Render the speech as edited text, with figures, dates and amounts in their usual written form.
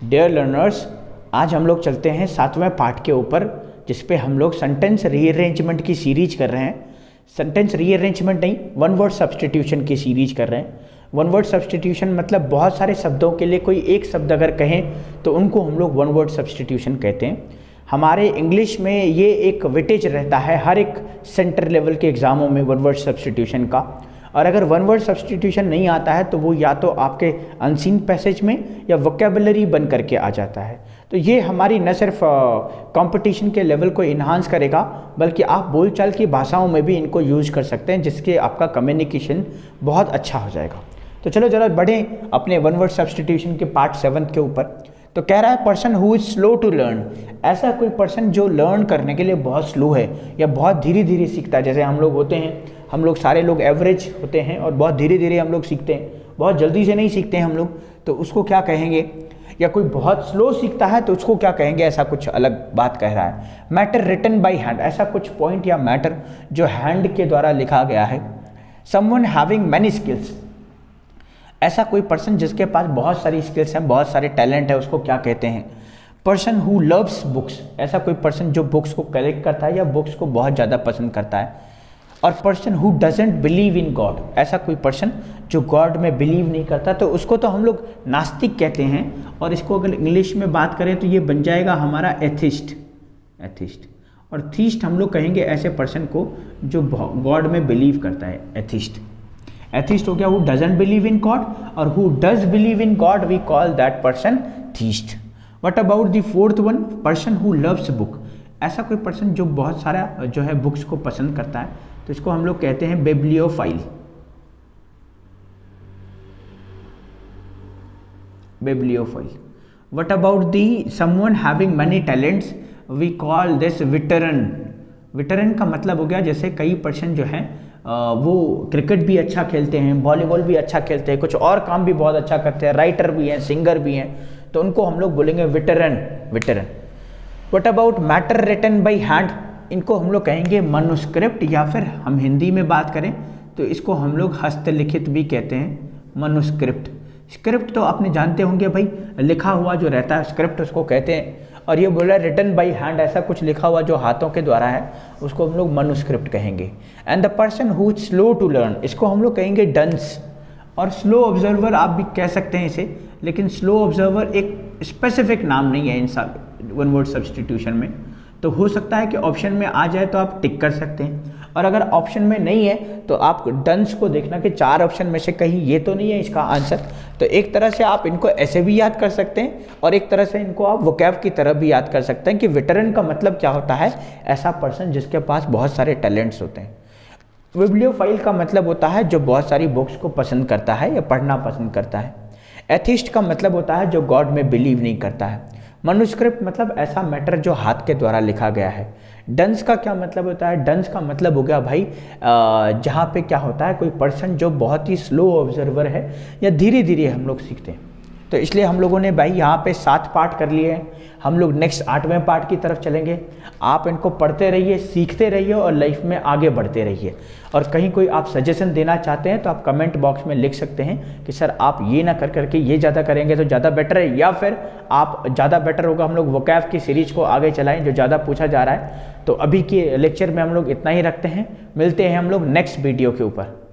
Dear learners, आज हम लोग चलते हैं 7वें पार्ट के ऊपर, जिस पे हम लोग सेंटेंस रीअरेंजमेंट की सीरीज कर रहे हैं। सेंटेंस रीअरेंजमेंट नहीं, वन वर्ड सब्स्टिट्यूशन की सीरीज कर रहे हैं। वन वर्ड सब्स्टिट्यूशन मतलब बहुत सारे शब्दों के लिए कोई एक शब्द अगर कहें तो उनको हम लोग वन वर्ड सब्स्टिट्यूशन कहते हैं। हमारे इंग्लिश में ये एक वेटेज रहता है हर एक सेंटर लेवल के एग्ज़ामों में वन वर्ड सब्स्टिट्यूशन का। और अगर वन वर्ड सब्स्टिट्यूशन नहीं आता है तो वो या तो आपके अनसीन पैसेज में या वोकेबुलरी बन करके आ जाता है। तो ये हमारी न सिर्फ कंपटीशन के लेवल को इन्हांस करेगा, बल्कि आप बोलचाल की भाषाओं में भी इनको यूज कर सकते हैं, जिसके आपका कम्युनिकेशन बहुत अच्छा हो जाएगा। तो चलो जरा बढ़ें अपने वन वर्ड सब्स्टिट्यूशन के पार्ट 7 के ऊपर। तो कह रहा है person who is slow to learn. ऐसा कोई पर्सन जो लर्न करने के लिए बहुत स्लो है या बहुत धीरे धीरे सीखता है। जैसे हम लोग होते हैं, हम लोग सारे लोग एवरेज होते हैं और बहुत धीरे धीरे हम लोग सीखते हैं, बहुत जल्दी से नहीं सीखते हैं हम लोग, तो उसको क्या कहेंगे? या कोई बहुत स्लो सीखता है तो उसको क्या कहेंगे? ऐसा कुछ अलग बात कह रहा है। मैटर रिटन बाई हैंड, ऐसा कुछ पॉइंट या मैटर जो हैंड के द्वारा लिखा गया है। समवन हैविंग मैनी स्किल्स, ऐसा कोई पर्सन जिसके पास बहुत सारी स्किल्स हैं, बहुत सारे टैलेंट है, उसको क्या कहते हैं? पर्सन हु लव्स बुक्स, ऐसा कोई पर्सन जो बुक्स को कलेक्ट करता है या बुक्स को बहुत ज़्यादा पसंद करता है। और person who doesn't believe in God, ऐसा कोई पर्सन जो गॉड में बिलीव नहीं करता, तो उसको तो हम लोग नास्तिक कहते हैं। और इसको अगर इंग्लिश में बात करें तो ये बन जाएगा हमारा एथिस्ट। एथिस्ट और थीस्ट हम लोग कहेंगे ऐसे पर्सन को जो गॉड में बिलीव करता है, एथिस्ट। एथिस्ट हो गया who doesn't believe in God, और who does believe in God we call that person theist. What about the fourth one, person who loves book, ऐसा कोई पर्सन जो बहुत सारा जो है बुक्स को पसंद करता है, तो इसको हम लोग कहते हैं bibliophile. Bibliophile. What about the someone having many talents, we call this veteran. Veteran का मतलब हो गया जैसे कई पर्सन जो है वो क्रिकेट भी अच्छा खेलते हैं, वॉलीबॉल भी अच्छा खेलते हैं, कुछ और काम भी बहुत अच्छा करते हैं, राइटर भी हैं, सिंगर भी हैं, तो उनको हम लोग बोलेंगे veteran. Veteran. What about matter written by hand, इनको हम लोग कहेंगे मनुस्क्रिप्ट, या फिर हम हिंदी में बात करें तो इसको हम लोग हस्तलिखित भी कहते हैं, मनुस्क्रिप्ट। स्क्रिप्ट तो आपने जानते होंगे भाई, लिखा हुआ जो रहता है स्क्रिप्ट उसको कहते हैं। और ये बोला रिटन बाई हैंड, ऐसा कुछ लिखा हुआ जो हाथों के द्वारा है उसको हम लोग मनुस्क्रिप्ट कहेंगे। And the person who is slow to learn, इसको हम लोग कहेंगे डंस। और स्लो ऑब्जर्वर आप भी कह सकते हैं इसे, लेकिन स्लो ऑब्जर्वर एक स्पेसिफिक नाम नहीं है इन वन वर्ड सब्स्टिट्यूशन में। तो हो सकता है कि ऑप्शन में आ जाए तो आप टिक कर सकते हैं, और अगर ऑप्शन में नहीं है तो आप डंस को देखना कि 4 ऑप्शन में से कहीं ये तो नहीं है इसका आंसर। तो एक तरह से आप इनको ऐसे भी याद कर सकते हैं और एक तरह से इनको आप वोकैब की तरह भी याद कर सकते हैं कि वेटरन का मतलब क्या होता है? ऐसा पर्सन जिसके पास बहुत सारे टैलेंट्स होते हैं। बिब्लियोफाइल का मतलब होता है जो बहुत सारी बुक्स को पसंद करता है या पढ़ना पसंद करता है। एथिस्ट का मतलब होता है जो गॉड में बिलीव नहीं करता है। मनुस्क्रिप्ट मतलब ऐसा मैटर जो हाथ के द्वारा लिखा गया है। डंस का क्या मतलब होता है? डंस का मतलब हो गया भाई जहाँ पे क्या होता है, कोई पर्सन जो बहुत ही स्लो ऑब्जर्वर है या धीरे धीरे हम लोग सीखते हैं। तो इसलिए हम लोगों ने भाई यहाँ पे 7 पार्ट कर लिए हैं। हम लोग नेक्स्ट 8वें पार्ट की तरफ चलेंगे। आप इनको पढ़ते रहिए, सीखते रहिए और लाइफ में आगे बढ़ते रहिए। और कहीं कोई आप सजेशन देना चाहते हैं तो आप कमेंट बॉक्स में लिख सकते हैं कि सर आप ये ना कर करके ये ज़्यादा करेंगे तो ज़्यादा बेटर है, या फिर आप ज़्यादा बेटर होगा हम लोग वोकैब की सीरीज को आगे चलाएं जो ज़्यादा पूछा जा रहा है। तो अभी के लेक्चर में हम लोग इतना ही रखते हैं, मिलते हैं हम लोग नेक्स्ट वीडियो के ऊपर।